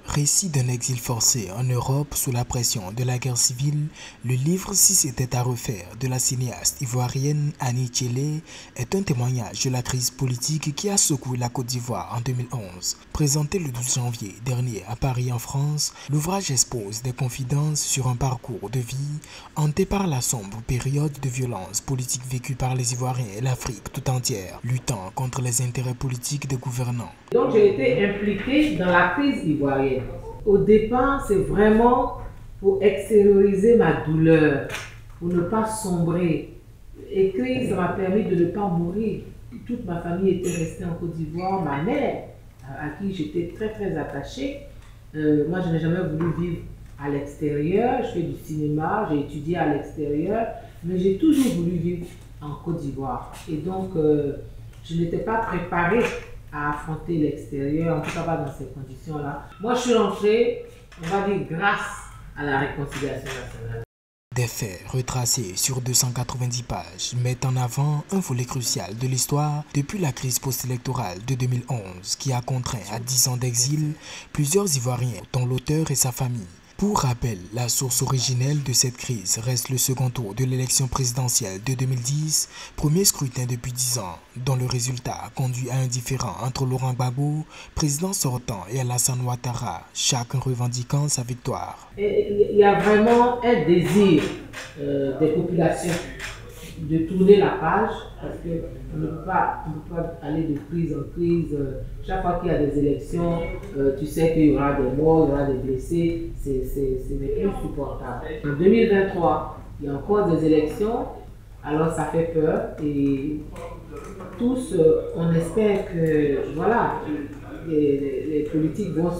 Récit d'un exil forcé en Europe sous la pression de la guerre civile, le livre Si c'était à refaire de la cinéaste ivoirienne Annie Tchélé est un témoignage de la crise politique qui a secoué la Côte d'Ivoire en 2011. Présenté le 12 janvier dernier à Paris en France, l'ouvrage expose des confidences sur un parcours de vie hanté par la sombre période de violence politique vécue par les Ivoiriens et l'Afrique tout entière, luttant contre les intérêts politiques des gouvernants. Donc j'ai été impliquée dans la crise ivoirienne. Au départ, c'est vraiment pour extérioriser ma douleur, pour ne pas sombrer. Écrire, ça m'a permis de ne pas mourir. Toute ma famille était restée en Côte d'Ivoire. Ma mère, à qui j'étais très attachée, moi je n'ai jamais voulu vivre à l'extérieur. Je fais du cinéma, j'ai étudié à l'extérieur, mais j'ai toujours voulu vivre en Côte d'Ivoire. Et donc, je n'étais pas préparée à affronter l'extérieur, en tout cas pas dans ces conditions-là. Moi, je suis rentrée, on va dire, grâce à la réconciliation nationale. Des faits retracés sur 290 pages mettent en avant un volet crucial de l'histoire depuis la crise post-électorale de 2011 qui a contraint à 10 ans d'exil plusieurs Ivoiriens, dont l'auteur et sa famille. Pour rappel, la source originelle de cette crise reste le second tour de l'élection présidentielle de 2010, premier scrutin depuis 10 ans, dont le résultat a conduit à un différend entre Laurent Gbagbo, président sortant, et Alassane Ouattara, chacun revendiquant sa victoire. Il y a vraiment un désir des populations de tourner la page, parce qu'on ne peut pas aller de crise en crise. Chaque fois qu'il y a des élections, tu sais qu'il y aura des morts, il y aura des blessés, c'est insupportable. En 2023, il y a encore des élections, alors ça fait peur et tous, on espère que voilà, les politiques vont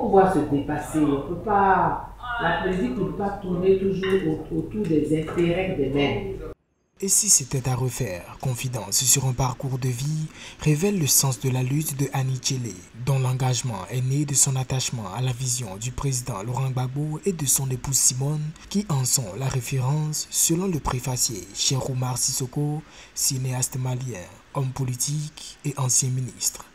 pouvoir se dépasser. On peut pas, la politique ne peut pas tourner toujours autour des intérêts des mêmes. Et si c'était à refaire, Confidence sur un parcours de vie révèle le sens de la lutte de Annie Tchélé, dont l'engagement est né de son attachement à la vision du président Laurent Gbagbo et de son épouse Simone, qui en sont la référence selon le préfacier Cheikh Oumar Sissoko, cinéaste malien, homme politique et ancien ministre.